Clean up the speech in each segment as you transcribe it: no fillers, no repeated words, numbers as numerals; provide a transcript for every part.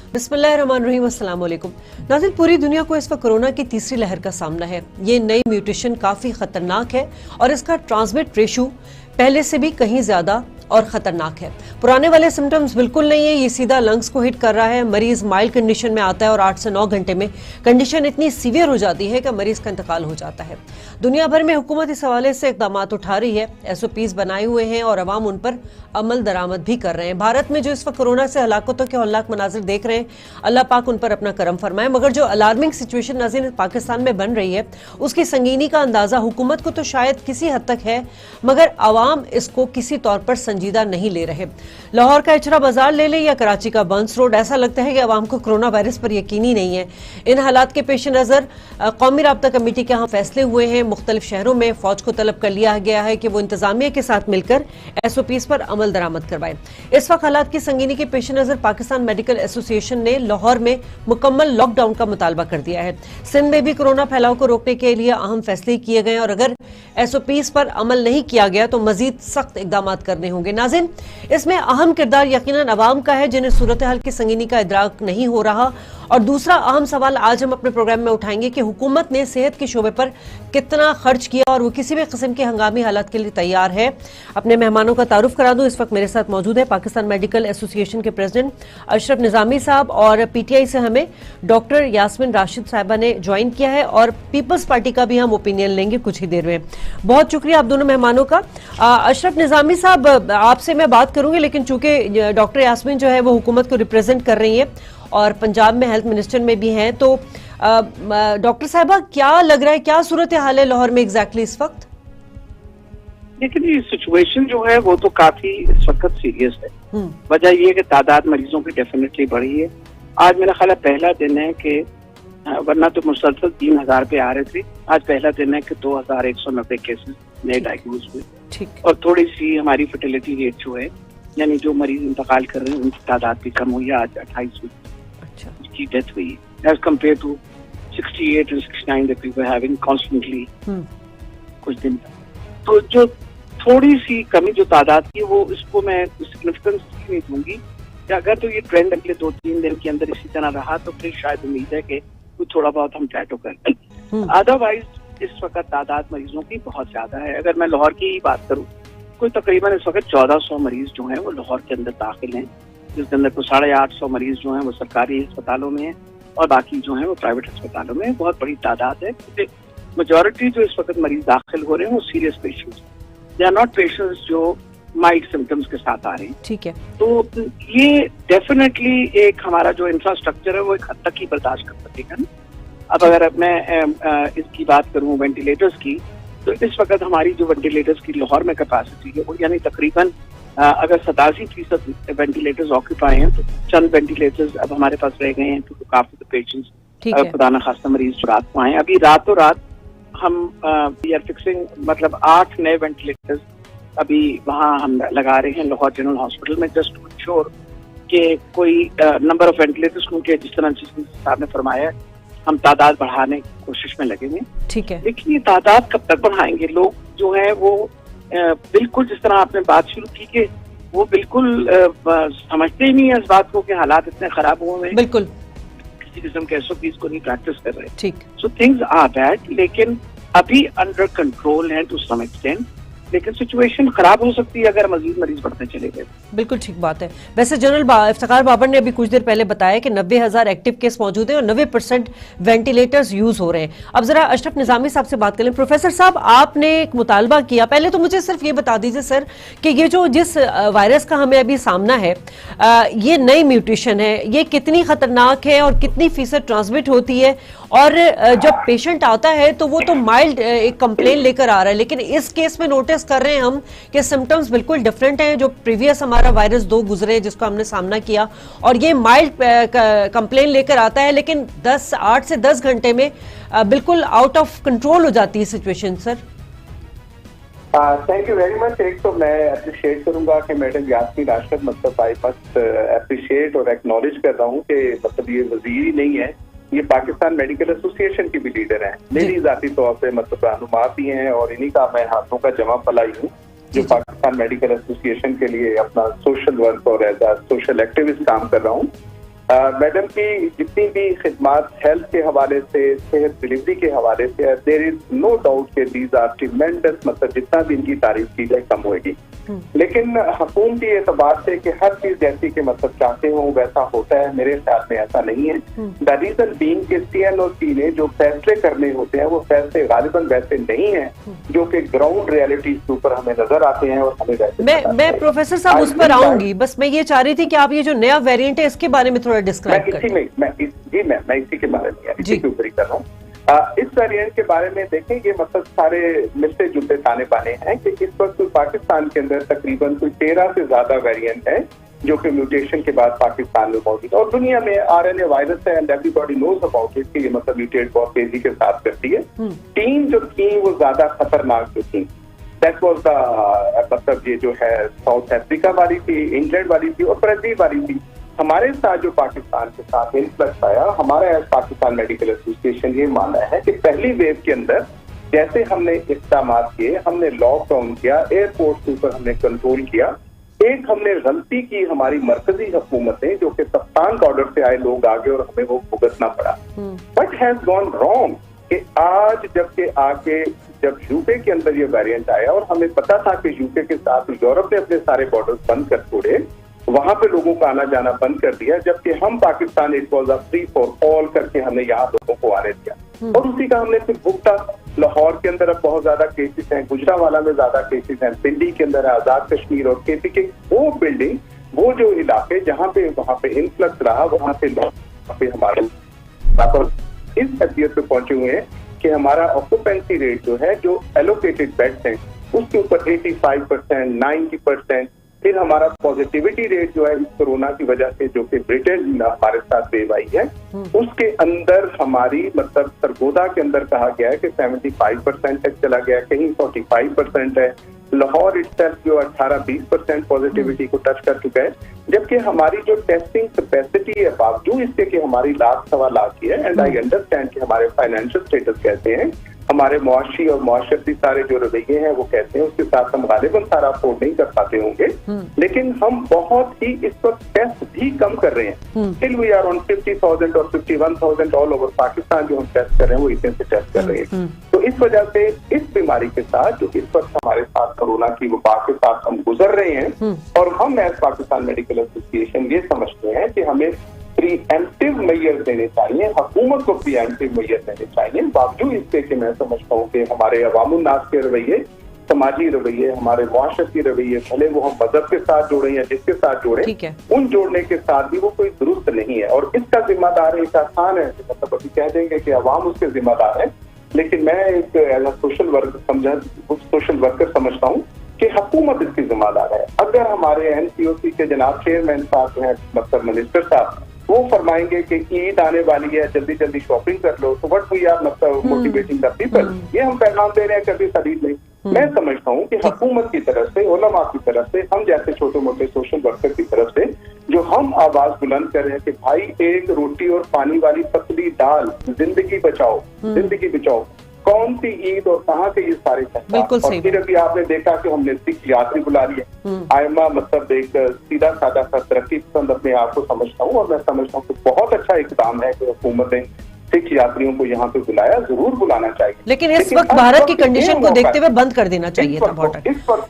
बिस्मिल्लाहिर्रहमानिर्रहीम, अस्सलाम वालेकुम। नाज़रीन, पूरी दुनिया को इस वक्त कोरोना की तीसरी लहर का सामना है। ये नई म्यूटेशन काफ़ी ख़तरनाक है और इसका ट्रांसमिट रेशो पहले से भी कहीं ज़्यादा और ख़तरनाक है। पुराने वाले सिम्टम्स बिल्कुल नहीं है, ये सीधा लंग्स को हिट कर रहा है। मरीज माइल्ड कंडीशन में आता है और 8 से 9 घंटे में कंडीशन इतनी सीवियर हो जाती है कि मरीज का इंतकाल हो जाता है। दुनिया भर में हुकूमत इस हवाले से इकदाम उठा रही है, SOPs बनाए हुए हैं और अवाम उन पर अमल दरामद भी कर रहे हैं। भारत में जो इस वक्त कोरोना से हलाकतों के हौलनाक मनाजिर देख रहे हैं, अल्लाह पाक उन पर अपना करम फरमाए। मगर जो अलार्मिंग सिचुएशन नाज़रीन पाकिस्तान में बन रही है, उसकी संगीनी का अंदाजा हुकूमत को तो शायद किसी हद तक है, मगर अवाम इसको किसी तौर पर संजीदा नहीं ले रहे। लाहौर का इचरा बाजार ले ले या कराची का बंस रोड, ऐसा लगता है कि अवाम को कोरोना वायरस पर यकीन ही नहीं है। इन हालात के पेश नज़र कौमी राब्ता कमेटी के यहाँ फैसले हुए हैं। मुख्तलिफ शहरों में फौज को तलब कर लिया गया है कि वो इंतजामिया के साथ मिलकर SOPs पर अमल दरामद करवाए। इस वक्त हालात की संगीनी के पेश नज़र पाकिस्तान मेडिकल एसोसिएशन ने लाहौर में मुकम्मल लॉकडाउन का मुतालबा कर दिया है। सिंध में भी कोरोना फैलाव को रोकने के लिए अहम फैसले किए गए और अगर SOPs पर अमल नहीं किया गया तो मजीद सख्त इकदाम करने होंगे। नाज़रीन, इसमें अहम किरदार यकीनन अवाम का है, जिन्हें सूरत हाल की संगीनी का इदराक नहीं हो रहा। और दूसरा अहम सवाल आज हम अपने प्रोग्राम में उठाएंगे कि हुकूमत ने सेहत के शोबे पर कितना खर्च किया और वो किसी भी किस्म के हंगामी हालात के लिए तैयार है। अपने मेहमानों का तारुफ करा दूं। इस वक्त मेरे साथ मौजूद है पाकिस्तान मेडिकल एसोसिएशन के प्रेसिडेंट अशरफ निजामी साहब और PTI से हमें डॉक्टर यास्मीन राशिद साहिबा ने ज्वाइन किया है और पीपल्स पार्टी का भी हम ओपिनियन लेंगे कुछ ही देर में। बहुत शुक्रिया आप दोनों मेहमानों का। अशरफ निजामी साहब, आपसे मैं बात करूंगी, लेकिन चूंकि डॉक्टर यास्मीन जो है वो हुकूमत को रिप्रेजेंट कर रही है और पंजाब में हेल्थ मिनिस्टर में भी हैं, तो डॉक्टर साहिबा क्या लग रहा है, क्या सूरत हाल है लाहौर में एग्जैक्टली इस वक्त? लेकिन ये सिचुएशन जो है वो तो काफी इस वक्त सीरियस है। वजह ये है कि तादाद मरीजों की डेफिनेटली बढ़ी है। आज मेरा ख्याल है पहला दिन है कि वरना तो मुसलसल 3000 पे आ रहे थे, आज पहला दिन है कि 2190 केसेस नए डायग्नोज हुए और थोड़ी सी हमारी फर्टिलिटी रेट जो है, यानी जो मरीज इंतकाल कर रहे हैं उनकी तादाद भी कम हुई है। आज 28 हुई की डेथ हुई है as compare to 68 and 69 that we were having constantly कुछ दिन। तो जो थोड़ी सी कमी जो तादाद की वो इसको मैं सिग्निफिकेंस नहीं दूंगी कि अगर तो ये ट्रेंड अगले 2-3 दिन के अंदर इसी तरह रहा तो फिर शायद उम्मीद है कि कुछ थोड़ा बहुत हम टैटो कर लें। अदरवाइज इस वक्त तादाद मरीजों की बहुत ज्यादा है। अगर मैं लाहौर की ही बात करूँ, कोई तकरीबन इस वक्त 1400 मरीज जो हैं वो लाहौर के अंदर दाखिल हैं, जिसके अंदर कोई 850 मरीज जो हैं वो सरकारी अस्पतालों में हैं और बाकी जो हैं वो प्राइवेट अस्पतालों में। बहुत बड़ी तादाद है क्योंकि मेजॉरिटी जो इस वक्त मरीज दाखिल हो रहे हैं वो serious patients, they are not patients जो माइल्ड सिम्टम्स के साथ आ रहे हैं। ठीक है, तो ये डेफिनेटली एक हमारा जो इंफ्रास्ट्रक्चर है वो एक हद तक ही बर्दाश्त कर सकेगा ना। अब अगर मैं इसकी बात करूँ वेंटिलेटर्स की, तो इस वक्त हमारी जो वेंटिलेटर्स की लाहौर में कैपेसिटी है वो यानी तकरीबन अगर 87% वेंटिलेटर्स ऑक्यूपाई हैं तो चंद वेंटिलेटर्स अब हमारे पास रह गए हैं to look after the patients. अगर खुदा न खास्ता मरीज रात को आए, अभी रातों रात हम वी आर फिक्सिंग, मतलब 8 नए वेंटिलेटर्स अभी वहाँ हम लगा रहे हैं लाहौर जनरल हॉस्पिटल में, जस्ट टू इंश्योर कि कोई नंबर ऑफ वेंटिलेटर्स, क्योंकि जिस तरह साहब ने फरमाया हम तादाद बढ़ाने की कोशिश में लगे हुए। ठीक है, लेकिन ये तादाद कब तक बढ़ाएंगे? लोग जो है वो बिल्कुल जिस तरह आपने बात शुरू की कि वो बिल्कुल समझते ही नहीं है इस बात को कि हालात इतने खराब हुए हैं, बिल्कुल किसी किस्म के SOPs को नहीं प्रैक्टिस कर रहे। ठीक, सो थिंग्स आर बैड, लेकिन अभी अंडर कंट्रोल है टू सम एक्सटेंट, लेकिन सिचुएशन खराब हो सकती है अगर मजीद मरीज बढ़ते चले गए। बिल्कुल ठीक बात है। वैसे जनरल इफ्तिखार बाबर ने अभी कुछ देर पहले बताया कि 90,000 एक्टिव केस मौजूद हैं और 90% वेंटिलेटर्स यूज हो रहे हैं। अब जरा अशरफ निजामी साहब से बात करें। प्रोफेसर साहब, आपने एक मुतालबा किया, पहले तो मुझे सिर्फ ये बता दीजिए सर कि ये जो जिस वायरस का हमें अभी सामना है, ये नई म्यूटेशन है, ये कितनी खतरनाक है और कितनी फीसद ट्रांसमिट होती है, और जब पेशेंट आता है तो वो तो माइल्ड एक कंप्लेन लेकर आ रहा है, लेकिन इस केस में नोटिस कर रहे हैं हम कि सिम्टम्स बिल्कुल डिफरेंट हैं। जो प्रीवियस हमारा वायरस 2 गुजरे जिसको हमने सामना किया, और ये माइल्ड कंप्लेन लेकर आता है, लेकिन 8 से 10 घंटे में बिल्कुल आउट ऑफ कंट्रोल हो जाती है situation. Sir thank you very much. एक तो मैं अप्रिशिएट करूंगा कि मैडम यास्मीन राशिद, मतलब आई मस्ट अप्रिशिएट और एक्नॉलेज कर रहा हूँ कि मतलब ये वजीर ही नहीं है, ये पाकिस्तान मेडिकल एसोसिएशन की भी लीडर हैं, मेरी जाती तौर पे मतलब रहनुमा भी हैं, और इन्हीं का मैं हाथों का जमा फलाई हूँ जो पाकिस्तान मेडिकल एसोसिएशन के लिए अपना सोशल वर्क और एज अ सोशल एक्टिविस्ट काम कर रहा हूँ। मैडम की जितनी भी खिदमात हेल्थ के हवाले से, सेहत डिलीवरी के हवाले से, देयर इज नो डाउट के दीज आर ट्रिमेंडस, मतलब जितना भी इनकी तारीफ की जाए कम होगी। लेकिन हुकूमती एतबार से कि हर चीज जैसी के मतलब चाहते हो वैसा होता है, मेरे ख्याल में ऐसा नहीं है। द रीजन बीइंग के CNOC ने जो फैसले करने होते हैं वो फैसले गालिबन वैसे नहीं है जो कि ग्राउंड रियलिटीज के ऊपर हमें नजर आते हैं और हमें वैसे। मैं प्रोफेसर साहब उस पर आऊंगी, बस मैं ये चाह रही थी कि आप ये जो नया वेरिएंट है इसके बारे में थोड़ा डिस्क्राइब करें। मैं इसी के बारे में इसी के ऊपर ही कर रहा हूँ। इस वेरिएंट के बारे में देखें, ये मतलब सारे मिलते जुलते ताने बाने हैं कि इस वक्त पाकिस्तान के अंदर तकरीबन कोई 13 से ज्यादा वेरिएंट है जो कि म्यूटेशन के बाद पाकिस्तान में मौजूद है। और दुनिया में RNA वायरस है and everybody knows about it कि ये मतलब म्यूटेट बहुत तेजी के साथ करती है। 3 जो थी वो ज्यादा खतरनाक जो थी, दैट वाज द मतलब ये जो है साउथ अफ्रीका वाली थी, इंग्लैंड वाली थी और ब्राजील वाली थी। हमारे साथ जो पाकिस्तान के साथ इन्फ्लक्स आया, हमारा पाकिस्तान मेडिकल एसोसिएशन ये माना है कि पहली वेव के अंदर जैसे हमने इक़दाम किए, हमने लॉकडाउन किया, एयरपोर्ट के ऊपर हमने कंट्रोल किया, एक हमने गलती की हमारी मरकजी हुकूमत ने जो कि सफ्तान बॉर्डर से आए लोग आगे और हमें वो भुगतना पड़ा। बट हैज गॉन रॉन्ग कि आज जबकि आके जब यूके के अंदर ये वेरिएंट आया और हमें पता था कि यूके के साथ यूरोप ने अपने सारे बॉर्डर बंद कर छोड़े, वहां पे लोगों का आना जाना बंद कर दिया, जबकि हम Pakistan it was a free for all करके हमने यहाँ लोगों को आने दिया और उसी का हमने फिर भुगता। लाहौर के अंदर अब बहुत ज्यादा केसेस हैं, गुजरावाला में ज्यादा केसेस हैं, पिंडी के अंदर आजाद कश्मीर और KP के वो बिल्डिंग, वो जो इलाके जहाँ पे वहां पे इन्फ्लक्स रहा, वहां पे हमारे इस हैसियत पे पहुंचे हुए हैं कि हमारा ऑक्यूपेंसी रेट जो है, जो एलोकेटेड बेड्स हैं उसके ऊपर 85%, 90%। फिर हमारा पॉजिटिविटी रेट जो है इस कोरोना की वजह से जो कि ब्रिटेन हमारे साथ वेव आई है उसके अंदर हमारी मतलब सरगोदा के अंदर कहा गया है कि 75% तक चला गया, कहीं 45% है। लाहौर इटसेल्फ जो 18-20% पॉजिटिविटी को टच कर चुका है, जबकि हमारी जो टेस्टिंग कैपेसिटी है बावजूद इसके कि हमारी 1,00,000 की है। एंड आई अंडरस्टैंड कि हमारे फाइनेंशियल स्टेटस कैसे हैं, हमारे मुआशी और मुआशरती सारे जो रवैये हैं वो कहते हैं, उसके साथ हम गालिबन सारा अफोर्ड नहीं कर पाते होंगे, लेकिन हम बहुत ही इस वक्त टेस्ट भी कम कर रहे हैं। स्टिल वी आर ऑन 50,000 और 51,000 ऑल ओवर पाकिस्तान जो हम टेस्ट कर रहे हैं वो इतने से टेस्ट कर रहे हैं। तो इस वजह से इस बीमारी के साथ जो इस वक्त हमारे साथ कोरोना की वबा के साथ हम गुजर रहे हैं और हम एज पाकिस्तान मेडिकल एसोसिएशन ये समझते हैं कि हमें प्रीएम्प्टिव मेजर देने चाहिए, हुकूमत को प्रीएम्प्टिव मेजर देने चाहिए। बावजूद इसके कि मैं समझता हूँ कि हमारे अवामुन्नास के रवैये, समाजी रवैये, हमारे मुआशरती रवैये, भले वो हम मजहब के साथ जोड़े या जिसके साथ जोड़े, उन जोड़ने के साथ भी वो कोई दुरुस्त नहीं है। और इसका जिम्मेदार एक आसान है, मतलब अभी कह देंगे कि अवाम उसके जिम्मेदार है, लेकिन मैं एक एज अ सोशल वर्कर समझता हूँ कि हुकूमत इसकी जिम्मेदार है। अगर हमारे NCOC के जनाब चेयरमैन साहब हैं, मतलब मिनिस्टर साहब, वो फरमाएंगे कि ईद आने वाली है, जल्दी जल्दी शॉपिंग कर लो, तो व्हाट वी आर मतलब मोटिवेटिंग द पीपल, ये हम पैगाम दे रहे हैं, कभी खरीद नहीं। मैं समझता हूँ कि हुकूमत की तरफ से, उलमा की तरफ से, हम जैसे छोटे मोटे सोशल वर्कर की तरफ से जो हम आवाज बुलंद कर रहे हैं कि भाई एक रोटी और पानी वाली पतली दाल, जिंदगी बचाओ, जिंदगी बचाओ। कौन सी ईद और कहाँ से ये सारे बिल्कुल सही। और फिर अभी आपने देखा कि हमने सिख यात्री बुला लिया। आयमा मतलब एक सीधा साधा सा तरक्की पसंद अपने आप को समझता हूँ और मैं समझता हूँ कि बहुत अच्छा इक़दाम है कि हुकूमत ने सिख यात्रियों को यहाँ पे बुलाया, जरूर बुलाना चाहिए। लेकिन इस वक्त भारत की कंडीशन को देखते हुए बंद कर देना चाहिए था बहुत।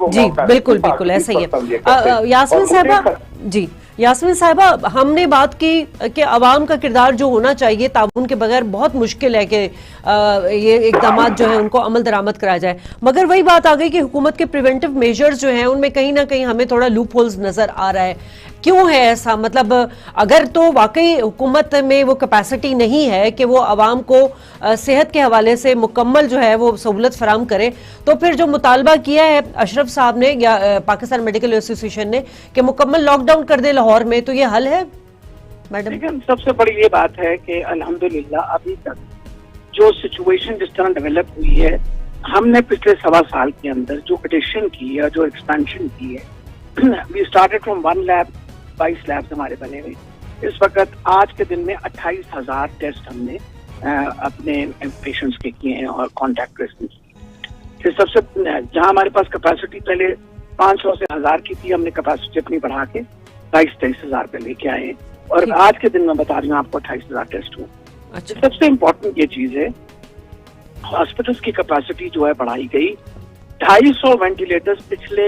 जी बिल्कुल बिल्कुल ऐसा ही है। यास्मीन साहबा जी, यास्मीन साहबा, हमने बात की कि अवाम का किरदार जो होना चाहिए ताउन के बगैर बहुत मुश्किल है कि ये इक़दाम जो है उनको अमल दरामद कराया जाए, मगर वही बात आ गई कि हुकूमत के प्रिवेंटिव मेजर्स जो हैं उनमें कहीं ना कहीं हमें थोड़ा लूप होल्स नजर आ रहा है। क्यों है ऐसा? मतलब अगर तो वाकई हुकूमत में वो कैपेसिटी नहीं है कि वो अवाम को सेहत के हवाले से मुकम्मल जो है वो सहूलत फराम करे, तो फिर जो मुतालबा किया है अशरफ साहब ने या पाकिस्तान मेडिकल एसोसिएशन ने कि मुकम्मल लॉकडाउन कर दे लाहौर में, तो ये हल है मैडम? लेकिन सबसे बड़ी ये बात है कि अल्हम्दुलिल्लाह अभी तक जो सिचुएशन जिस तरह डेवलप हुई है, हमने पिछले 1.25 साल के अंदर जो एडिशन की है, जो एक्सपेंशन की है, we started from 1 lab, 22 labs हमारे बने हुए। इस वक्त आज के दिन में 28,000 टेस्ट हमने अपने पेशेंट्स के किए हैं और कॉन्टैक्ट ट्रेसिंग की। फिर सबसे जहां हमारे पास कैपेसिटी पहले 500 से 1000 की थी, हमने कैपेसिटी अपनी बढ़ा के 22-23 हजार पे लेके आए। और आज के दिन मैं बता रही हूँ आपको 28,000 टेस्ट हुए। अच्छा। सबसे इम्पोर्टेंट ये चीज है, हॉस्पिटल्स की कैपेसिटी जो है बढ़ाई गई। 250 वेंटिलेटर्स पिछले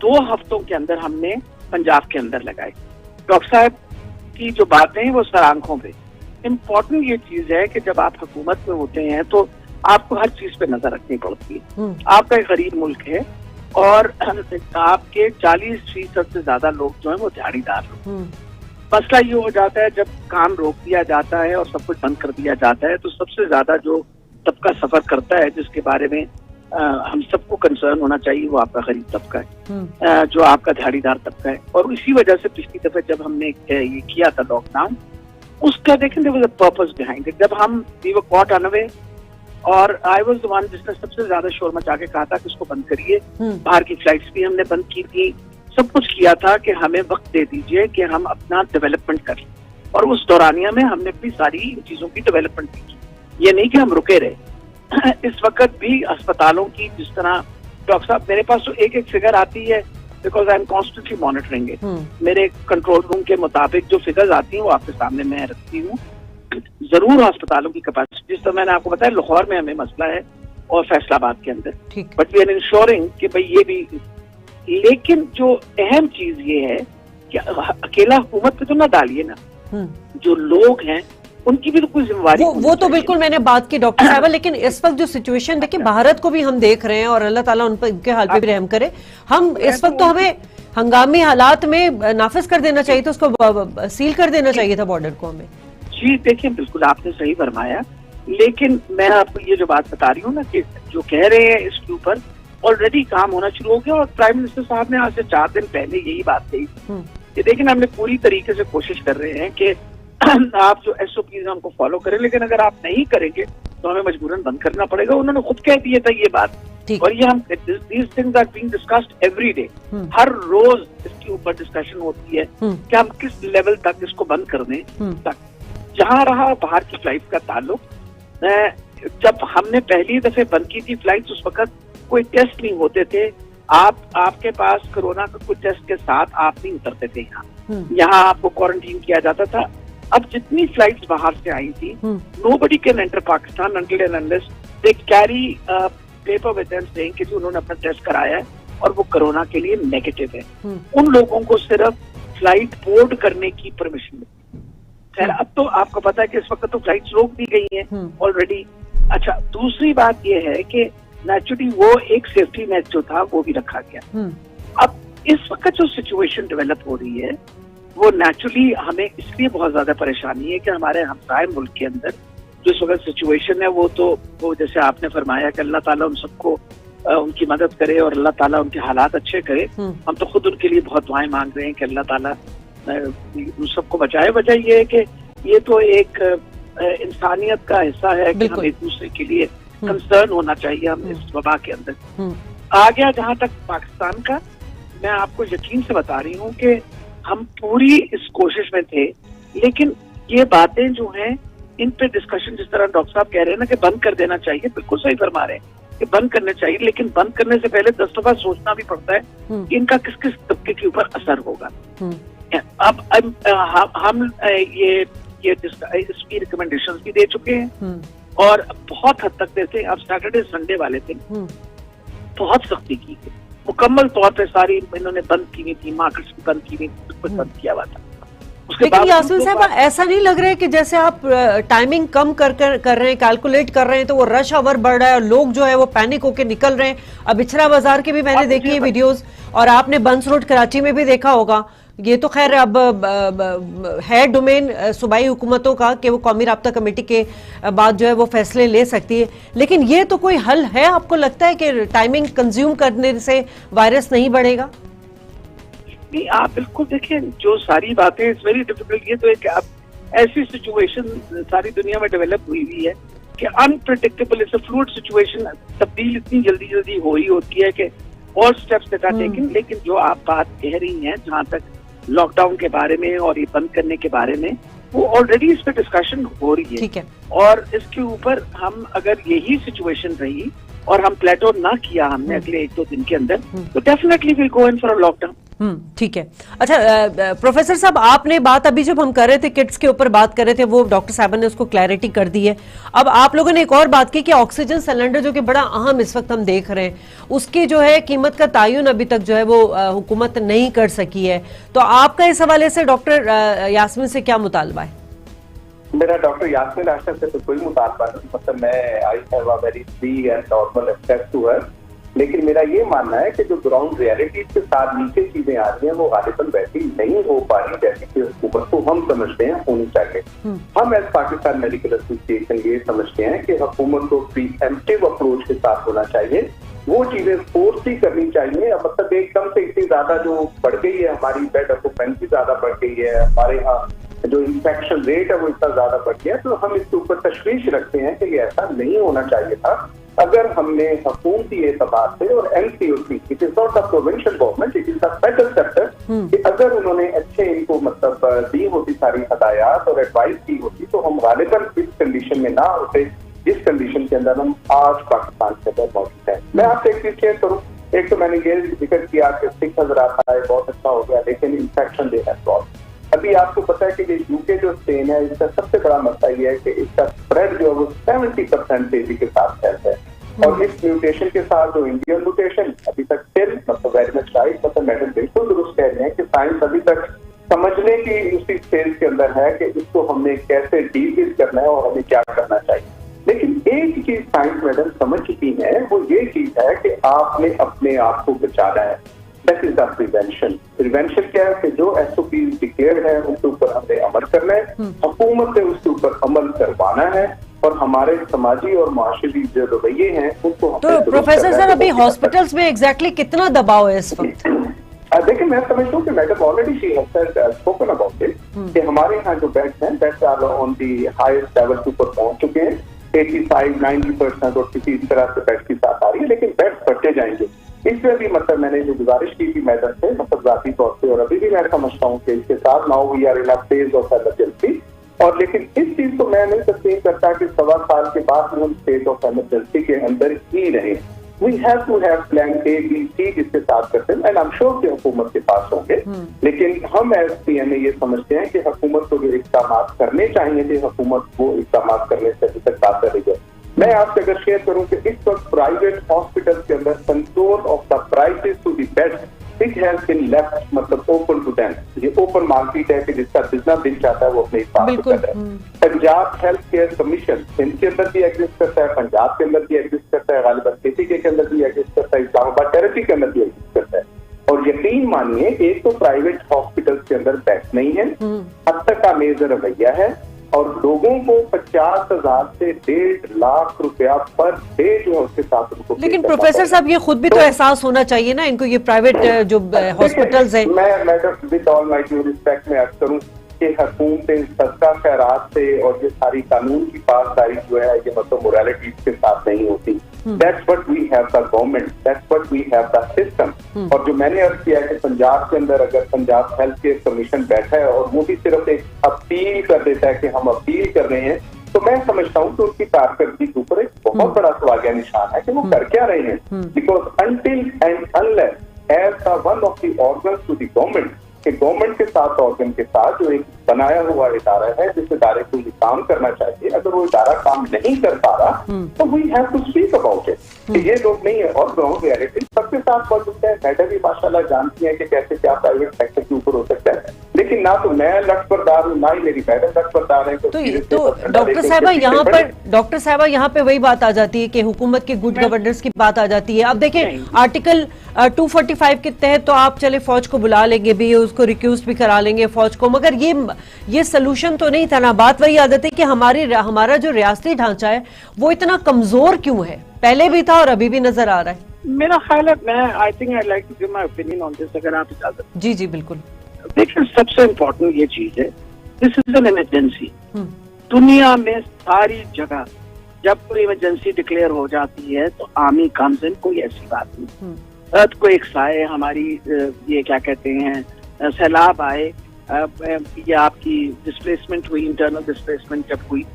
2 हफ्तों के अंदर हमने पंजाब के अंदर लगाए। डॉक्टर साहब की जो बातें हैं वो सर आंखों पे। इम्पोर्टेंट ये चीज है कि जब आप हुकूमत में होते हैं तो आपको हर चीज पे नजर रखनी पड़ती है। आपका एक गरीब मुल्क है और आपके 40% से ज्यादा लोग जो है वो दिहाड़ीदार लोग। मसला ये हो जाता है जब काम रोक दिया जाता है और सब कुछ बंद कर दिया जाता है तो सबसे ज्यादा जो तबका सफर करता है, जिसके बारे में हम सबको कंसर्न होना चाहिए, वो आपका गरीब तबका है, जो आपका दिहाड़ीदार तबका है। और इसी वजह से पिछली दफे जब हमने ये किया था लॉकडाउन, उसका देखें there was a purpose behind it. जब हम वी वर कॉट अनअवे और आई वाज द वन जिसने सबसे ज्यादा शोर मचा के कहा था कि इसको बंद करिए। बाहर की फ्लाइट्स भी हमने बंद की थी, सब कुछ किया था कि हमें वक्त दे दीजिए कि हम अपना डेवलपमेंट करें। और उस दौरानिया में हमने भी सारी चीजों की डेवलपमेंट की। ये नहीं कि हम रुके रहे। इस वक्त भी अस्पतालों की जिस तरह, डॉक्टर साहब मेरे पास तो एक फिगर आती है because I am constantly monitoring it. मेरे कंट्रोल रूम के मुताबिक जो फिगर्स आती हैं वो आपके सामने मैं रखती हूँ। जरूर अस्पतालों की कैपेसिटी, जिस तरह मैंने आपको बताया लाहौर में हमें मसला है और फैसलाबाद के अंदर, बट वी आर इंश्योरिंग कि भाई ये भी। लेकिन जो अहम चीज ये है कि अकेला हुकूमत पे तो ना डालिए ना, जो लोग हैं उनकी भी तो कोई जिम्मेवारी। वो तो बिल्कुल मैंने बात की डॉक्टर साहब, लेकिन इस वक्त जो सिचुएशन देखिए भारत को भी हम देख रहे हैं और अल्लाह ताला उनके हाल पे भी रहम करे। हम इस वक्त तो हमें हंगामी हालात में नाफिज कर देना चाहिए था, उसको सील कर देना चाहिए था बॉर्डर को हमें। जी देखिए, बिल्कुल आपने सही फरमाया, लेकिन मैं आपको ये जो बात बता रही हूँ ना कि जो कह रहे हैं इसके ऊपर ऑलरेडी काम होना शुरू हो गया। और प्राइम मिनिस्टर साहब ने आज से 4 दिन पहले यही बात कही कि देखिए हमने पूरी तरीके से कोशिश कर रहे हैं कि आप जो SOPs हैं उनको फॉलो करें, लेकिन अगर आप नहीं करेंगे तो हमें मजबूरन बंद करना पड़ेगा। उन्होंने खुद कह दिया था ये बात, और ये हम these things are being discussed every day। हर रोज इसके ऊपर डिस्कशन होती है कि हम किस लेवल तक इसको बंद कर दें। तक जहाँ रहा बाहर की फ्लाइट का ताल्लुक, जब हमने पहली दफे बंद की थी फ्लाइट उस वक्त कोई टेस्ट नहीं होते थे। आपके पास कोरोना का कोई टेस्ट के साथ आप नहीं उतरते थे। यहाँ आपको क्वारंटीन किया जाता था। अब जितनी फ्लाइट्स बाहर से आई थी, nobody can enter Pakistan until and unless they carry paper with them saying कि उन्होंने अपना टेस्ट कराया है और वो कोरोना के लिए नेगेटिव है। उन लोगों को सिर्फ फ्लाइट बोर्ड करने की परमिशन मिलती। खैर अब तो आपको पता है कि इस वक्त तो फ्लाइट्स रोक दी गई हैं ऑलरेडी। अच्छा, दूसरी बात ये है कि नेचुरली वो एक सेफ्टी नेट जो था वो भी रखा गया। अब इस वक्त जो सिचुएशन डेवलप हो रही है वो नेचुरली हमें इसलिए बहुत ज्यादा परेशानी है कि हमारे हमसाए मुल्क के अंदर जो इस वक्त सिचुएशन है वो जैसे आपने फरमाया कि अल्लाह ताला उन सबको उनकी मदद करे और अल्लाह ताला उनके हालात अच्छे करे। हम तो खुद उनके लिए बहुत दुआएं मांग रहे हैं कि अल्लाह ताला उन सबको बचाए। वजह ये है कि ये तो एक इंसानियत का हिस्सा है कि हम एक दूसरे के लिए कंसर्न होना चाहिए। हम इस वबा के अंदर आ गया जहां तक पाकिस्तान का, मैं आपको यकीन से बता रही हूँ कि हम पूरी इस कोशिश में थे, लेकिन ये बातें जो हैं इन पे डिस्कशन, जिस तरह डॉक्टर साहब कह रहे हैं ना कि बंद कर देना चाहिए, बिल्कुल सही फरमा रहे हैं कि बंद करने चाहिए, लेकिन बंद करने से पहले 10 दफा सोचना भी पड़ता है कि इनका किस किस तबके के ऊपर असर होगा। अब हम ये इसकी रिकमेंडेशंस भी दे चुके हैं और बहुत हद तक देते हैं। अब सैटरडे संडे वाले दिन बहुत सख्ती की गई, मुकम्मल तौर पे सारी इन्होंने बंद की हुई थी, मार्केट्स भी बंद की हुई, कुछ बंद किया हुआ था। लेकिन यास्मीन साहब ऐसा नहीं लग रहा है कि जैसे आप टाइमिंग कम कर रहे हैं, कैलकुलेट कर रहे हैं, तो वो रश आवर बढ़ रहा है और लोग जो है वो पैनिक होके निकल रहे हैं। अब इचरा बाजार की भी मैंने देखी है वीडियोस, और आपने बंस रोड कराची में भी देखा होगा। ये तो खैर अब है डोमेन सूबाई हुकूमतों का कि वो कौमी राब्ता कमेटी के बाद जो है वो फैसले ले सकती है, लेकिन ये तो कोई हल है? आपको लगता है कि टाइमिंग कंज्यूम करने से वायरस नहीं बढ़ेगा? नहीं, आप बिल्कुल देखिए, जो सारी बातें इट्स वेरी डिफिकल्ट। ये तो एक ऐसी सिचुएशन सारी दुनिया में डेवलप हुई हुई है कि unpredictable, it's a fluid situation. तब्दील इतनी जल्दी जल्दी हो ही होती है कि all steps that are taken. लेकिन जो आप बात कह रही हैं जहाँ तक लॉकडाउन के बारे में और ये बंद करने के बारे में, वो ऑलरेडी इस पर डिस्कशन हो रही है। ठीक है। और इसके ऊपर हम अगर यही सिचुएशन रही और हम प्लेटो ना किया हमने अगले 1-2 दिन के अंदर, तो definitely will go in for a lockdown. ठीक है। अच्छा प्रोफेसर साहब, आपने बात अभी जब हम कर रहे थे किट्स के ऊपर बात कर रहे थे, वो डॉक्टर साहब ने उसको क्लैरिटी कर दी है। अब आप लोगों ने एक और बात की कि ऑक्सीजन सिलेंडर जो कि बड़ा अहम इस वक्त हम देख रहे हैं, उसकी जो है कीमत का तायुन अभी तक जो है वो हुकूमत नहीं कर सकी है। तो आपका इस हवाले से डॉक्टर यास्मीन से क्या मुतालबा है? मेरा डॉक्टर यास्मीन राशद से तो कोई मुतालबा नहीं, मतलब मैं I have a very free and normal access to her, लेकिन मेरा ये मानना है कि जो ग्राउंड रियलिटी के साथ नीचे चीजें आ रही हैं वो गालिबन वैसी नहीं हो पा रही जैसे कि हुकूमत को हम समझते हैं होनी चाहिए। हम एज पाकिस्तान मेडिकल एसोसिएशन ये समझते हैं कि हुकूमत को प्रीएम्प्टिव अप्रोच के साथ होना चाहिए, वो चीजें फोर्स ही करनी चाहिए। मतलब एकदम से इतनी ज्यादा जो बढ़ गई है, हमारी बेड ऑक्यूपेंसी ज्यादा बढ़ गई है, हमारे यहाँ जो इन्फेक्शन रेट है वो इतना ज्यादा बढ़ गया है, तो हम इसके ऊपर तशवीश रखते हैं कि ये ऐसा नहीं होना चाहिए था। अगर हमने हुकूमती एतबार से और NCOC, it is not the provincial government, it is the federal sector, कि अगर उन्होंने अच्छे इनको मतलब दी होती सारी हदायत और एडवाइस की होती तो हम गालिबन इस कंडीशन में ना होते जिस कंडीशन के अंदर हम आज पाकिस्तान के अंदर मौजूद है। मैं आपसे एक चीज शेयर करूँ, एक तो मैंने ये जिक्र किया कि 6,000 आता है, बहुत अच्छा हो गया, लेकिन इन्फेक्शन दे है। अभी आपको पता है कि ये यूके जो स्ट्रेन है, इसका सबसे बड़ा मसला ये है कि इसका स्प्रेड जो है वो 70% तेजी के साथ फैलता है, और इस म्यूटेशन के साथ जो इंडियन म्यूटेशन अभी तक स्टिल मतलब वेरी मच राइट, मतलब मैडम बिल्कुल दुरुस्त कह रहे हैं कि साइंस अभी तक समझने की उसी स्टेज के अंदर है कि इसको हमने कैसे डील करना है और हमें क्या करना चाहिए। लेकिन एक चीज साइंस मैडम समझ चुकी है, वो ये चीज है कि आपने अपने आप को बचाना है। That is the prevention. Prevention क्या है कि जो एसओपी डिक्लेयर्ड है उनके ऊपर हमने अमल करना है, हुकूमत ने उसके ऊपर अमल करवाना है, और हमारे समाजी और माशरी जो रवैये हैं उनको। तो प्रोफेसर सर, अभी हॉस्पिटल्स में एग्जैक्टली कितना दबाव है इस वक्त? देखिए, मैं समझता हूँ कि madam already she has spoken about it कि हमारे यहाँ जो बेड्स हैं that's are on the highest level के ऊपर पहुंच चुके हैं, 85-90% और किसी इस तरह से बेड की साथ आ रही है, लेकिन बेड्स बढ़ते जाएंगे। इसमें भी मतलब मैंने जो गुजारिश की थी मैडम से, मतलब जाती तौर से, और अभी भी मैं समझता हूँ कि इसके साथ now we are in a phase of emergency, और लेकिन इस चीज को मैं नहीं तस्लीम करता कि 1.25 साल के बाद हम स्टेट ऑफ इमरजेंसी के अंदर ही रहे। We have to have plan A B C जिसके साथ करते हैं, एंड आई एम श्योर कि हुकूमत के पास होंगे, लेकिन हम एज पीएमए ये समझते हैं कि हुकूमत को जो इक़दाम करने चाहिए थे, हुकूमत वो इक़दाम करने से अभी तक बात रही है। मैं आपसे अगर शेयर करूं कि इस वक्त प्राइवेट हॉस्पिटल के अंदर control of the prices to the bed it has been left, मतलब ओपन टू देम। ये ओपन मार्केट है कि जिसका जितना दिल चाहता है वो अपने हिसाब से कर रहा है। पंजाब हेल्थ केयर कमीशन इनके अंदर भी एग्जिस्ट करता है, पंजाब के अंदर भी एग्जिस्ट करता है, गालिबन केसीके के अंदर भी एग्जिस्ट करता है, इस्लामाबाद टेरेटरी के अंदर भी एग्जिस्ट करता है। और यकीन मानिए, एक तो प्राइवेट हॉस्पिटल के अंदर बेड नहीं है, अब तक का मेजर रवैया है, और लोगों को 50,000 से 1.5 लाख रुपया पर डे जो है उसके साथ उनको। लेकिन प्रोफेसर साहब, ये खुद भी तो एहसास होना चाहिए ना इनको, ये प्राइवेट जो हॉस्पिटल्स हैं। मैं madam with all my due respect में अर्ज करूं कि हुकूमतें सदका खैरात से और ये सारी कानून की पासदारी जो है ये मतलब मोरालिटी के साथ नहीं होती। That's what we have the government, that's what we have the system. और जो मैंने अर्ज किया कि पंजाब के अंदर अगर पंजाब हेल्थ केयर कमीशन बैठा है और वो भी सिर्फ एक अपील कर देता है कि हम अपील कर रहे हैं, तो मैं समझता हूँ कि उनकी कारकर्दगी के ऊपर एक बहुत बड़ा सवालिया निशान है कि वो कर क्या रहे हैं। Because until and unless as the one of the organs to the government, कि गवर्नमेंट के साथ ऑर्गन के साथ जो एक बनाया हुआ इदारा है जिस इदारे को ये काम करना चाहिए, अगर वो इदारा काम नहीं कर पा रहा तो we have to speak about it. ये लोग नहीं है, और ग्राउंड रियलिटी सबके साथ मौजूद है। मैडम भी माशाल्लाह जानती है कि कैसे क्या प्राइवेट सेक्टर के ऊपर हो सकता है, लेकिन ना तो मैं लटपरदार हूँ, ना ही मेरी मैडम लटपरदार है। तो डॉक्टर साहबा यहाँ पे वही बात आ जाती है कि हुकूमत के गुड गवर्नेंस की बात आ जाती है। अब देखें, आर्टिकल 245 के तहत तो आप चले फौज को बुला लेंगे भी, उसको रिक्यूज भी करा लेंगे फौज को, मगर ये सलूशन तो नहीं था ना। बात वही आदत है कि हमारा जो रियासती ढांचा है वो इतना कमजोर क्यों है, पहले भी था और अभी भी नजर आ रहा है। मेरा ख्याल है, मैं I think I like to give my opinion on this, अगर आप इजाजत। जी जी बिल्कुल। देखिए, सबसे इम्पोर्टेंट ये चीज है, दिस इज एन इमरजेंसी। दुनिया में सारी जगह जब कोई इमरजेंसी डिक्लेयर हो जाती है तो आर्मी कम्स इन, कोई ऐसी बात नहीं। अर्थक्वेक्स आए, हमारी ये क्या कहते हैं, सैलाब आए, या आपकी डिस्प्लेसमेंट हुई, इंटरनल डिस्प्लेसमेंट जब हुई,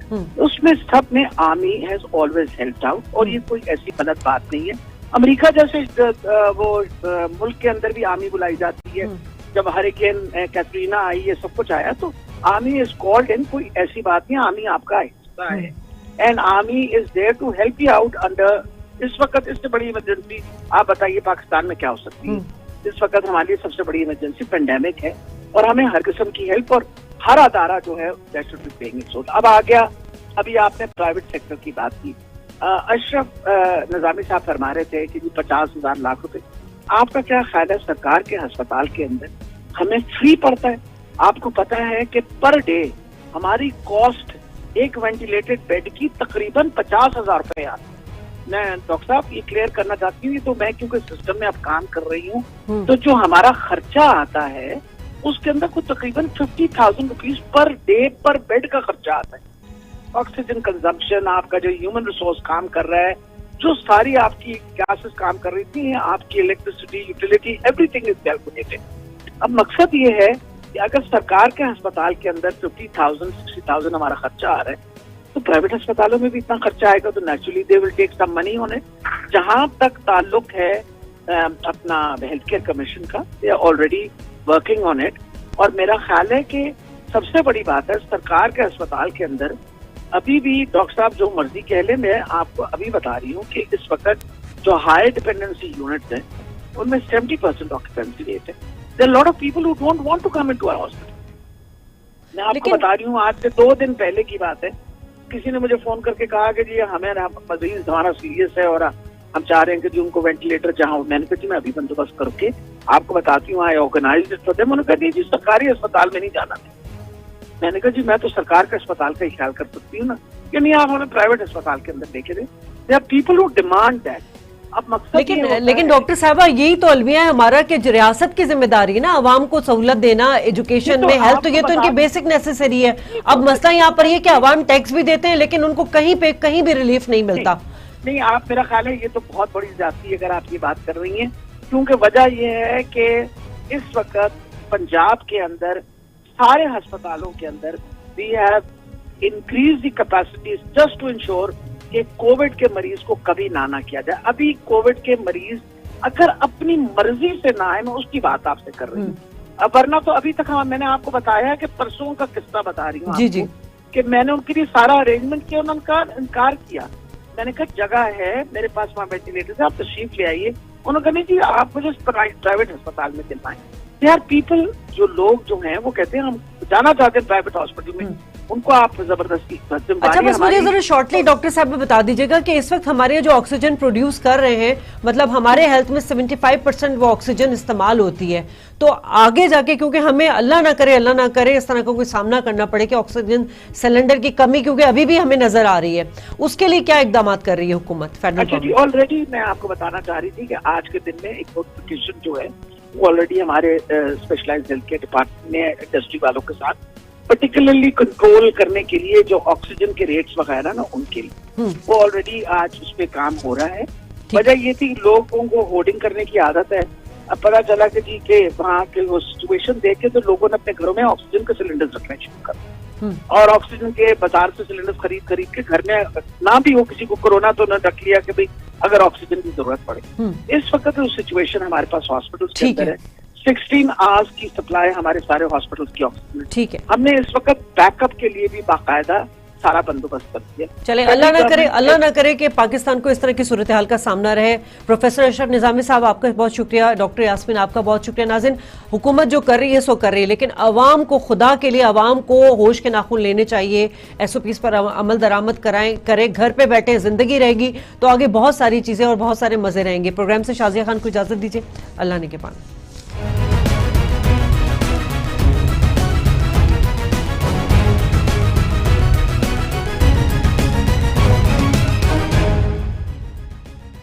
उसमें सब में army has always helped out, और ये कोई ऐसी गलत बात नहीं है। अमेरिका जैसे वो मुल्क के अंदर भी आर्मी बुलाई जाती है। जब हरिकेन कैटरीना आई, ये सब कुछ आया, तो आर्मी इज कॉल्ड इन, कोई ऐसी बात नहीं, आर्मी आपका हिस्सा है and army is there to help you out under. इस वक्त इससे बड़ी इमरजेंसी आप बताइए पाकिस्तान में क्या हो सकती है? इस वक्त हमारे लिए सबसे बड़ी इमरजेंसी पेंडेमिक है और हमें हर किस्म की हेल्प और हर अदारा जो है that should be paying its own. अब आ गया, अभी आपने प्राइवेट सेक्टर की बात की। अशरफ निजामी साहब फरमा रहे थे कि 50,000 लाख रुपए, आपका क्या ख्याल है सरकार के अस्पताल के अंदर हमें फ्री पड़ता है? आपको पता है कि पर डे हमारी कॉस्ट एक वेंटिलेटेड बेड की तकरीबन 50,000 रुपए आती है। मैं डॉक्टर साहब ये क्लियर करना चाहती हूँ, तो मैं क्योंकि सिस्टम में अब काम कर रही हूँ, तो जो हमारा खर्चा आता है उसके अंदर कुछ तकरीबन 50,000 रुपीज पर डे पर बेड का खर्चा आता है। ऑक्सीजन कंजम्पशन, आपका जो ह्यूमन रिसोर्स काम कर रहा है, जो सारी आपकी गैसेस काम कर रही थी, आपकी electricity, utility, everything is calculated. अब मकसद ये है कि अगर सरकार के अस्पताल के अंदर 50,000 60,000 हमारा खर्चा आ रहा है, तो प्राइवेट अस्पतालों में भी इतना खर्चा आएगा, तो naturally they will take some money on it. जहां तक ताल्लुक है अपना हेल्थ केयर कमीशन का, they are already working on it. और मेरा ख्याल है कि सबसे बड़ी बात है सरकार के अस्पताल के अंदर अभी भी डॉक्टर साहब जो मर्जी कह ले, मैं आपको अभी बता रही हूँ कि इस वक्त जो हाई डिपेंडेंसी यूनिट्स हैं उनमें 70% ऑक्यूपेंसी रेट है। There are lot of people who don't want to come into our hospital. मैं आपको बता रही हूँ, आज से 2 दिन पहले की बात है, किसी ने मुझे फोन करके कहा कि जी हमें मरीज हमारा सीरियस है और हम चाह रहे हैं कि जी उनको वेंटिलेटर जहाँ, मैंने कहा जी मैं अभी बंदोबस्त करके आपको बताती हूँ, आई ऑर्गेनाइज्ड इट फॉर देम। उन्होंने कहा जी सरकारी अस्पताल में नहीं जाना। मैंने कहा जी मैं तो सरकार के अस्पताल का ही ख्याल कर सकती हूँ ना, कि नहीं आप हमें प्राइवेट अस्पताल के अंदर लेके दें। There are people who demand that. अब मकसद लेकिन डॉक्टर साहबा यही तो अलविया है हमारा कि रियासत की जिम्मेदारी है ना, आवाम को सहूलत देना एजुकेशन में, हेल्थ, तो ये तो इनकी बेसिक नेसेसरी है। अब मसला यहाँ पर ये कि आवाम टैक्स भी देते हैं लेकिन उनको कहीं भी रिलीफ नहीं मिलता। नहीं, आप, मेरा ख्याल है ये तो बहुत बड़ी ज्यादती है अगर आप ये बात कर रही हैं, क्योंकि वजह ये है कि इस वक्त पंजाब के अंदर सारे अस्पतालों के अंदर we have increase the capacities just to ensure कि कोविड के मरीज को कभी ना किया जाए। अभी कोविड के मरीज अगर अपनी मर्जी से ना आए, मैं उसकी बात आपसे कर रही हूँ, वरना तो अभी तक मैंने आपको बताया है कि परसों का किस्सा बता रही हूँ आपको कि मैंने उनके लिए सारा अरेंजमेंट किया, उन्होंने इनकार किया। मैंने कहा जगह है मेरे पास, वहाँ वेंटिलेटर है, आप तशरीफ ले आइए। उन्होंने कहा नहीं जी आप मुझे प्राइवेट अस्पताल में दिलवाएं। दे आर पीपल, जो लोग जो हैं वो कहते हैं हम जाना चाहते हैं प्राइवेट हॉस्पिटल में, उनको आप जबरदस्ती। अच्छा, बस मुझे जरा शॉर्टली डॉक्टर साहब में बता दीजिएगा कि इस वक्त हमारे जो ऑक्सीजन प्रोड्यूस कर रहे हैं, मतलब हमारे हेल्थ में 75% वो ऑक्सीजन इस्तेमाल होती है, तो आगे जाके क्योंकि हमें अल्लाह ना करे इस तरह का कोई सामना करना पड़े कि ऑक्सीजन सिलेंडर की कमी क्योंकि अभी भी हमें नजर आ रही है, उसके लिए क्या इकदाम कर रही है हुकूमत फेडरल गवर्नमेंट? ऑलरेडी मैं आपको बताना चाह रही थी कि आज के दिन में एक नोटिफिकेशन जो है वो ऑलरेडी हमारे स्पेशलाइज्ड हेल्थ केयर डिपार्टमेंट ने इंडस्ट्री वालों के साथ पर्टिकुलरली कंट्रोल करने के लिए जो ऑक्सीजन के रेट्स वगैरह ना उनके लिए वो ऑलरेडी आज उस पर काम हो रहा है। वजह ये थी लोगों को होर्डिंग करने की आदत है। अब पता चला कि जी के वहाँ के वो सिचुएशन देख के तो लोगों ने अपने घरों में ऑक्सीजन के सिलेंडर्स रखने शुरू कर और ऑक्सीजन के बाजार से सिलेंडर्स खरीद के घर में ना भी हो किसी को कोरोना तो न रख लिया कि भाई अगर ऑक्सीजन की जरूरत पड़े। इस वक्त जो सिचुएशन हमारे पास हॉस्पिटल के अंदर है 16 आवर्स की सप्लाई हमारे सारे हॉस्पिटल्स की ऑक्सीजन। ठीक है, हमने इस वक्त बैकअप के लिए भी बाकायदा सारा बंदोबस्त कर दिया। चले, अल्लाह ना करे कि पाकिस्तान को इस तरह की सूरत हाल का सामना रहे। प्रोफेसर अशरफ निजामी साहब आपका बहुत शुक्रिया, डॉक्टर यास्मीन आपका बहुत शुक्रिया। नाज़रीन, हुकूमत जो कर रही है सो कर रही है, लेकिन अवाम को, खुदा के लिए अवाम को होश के नाखून लेने चाहिए, SOPs पर अमल दरामद करें, घर पे बैठे जिंदगी रहेगी तो आगे बहुत सारी चीजें और बहुत सारे मजे रहेंगे। प्रोग्राम से शाजिया खान को इजाजत दीजिए, अल्लाह ने के पान।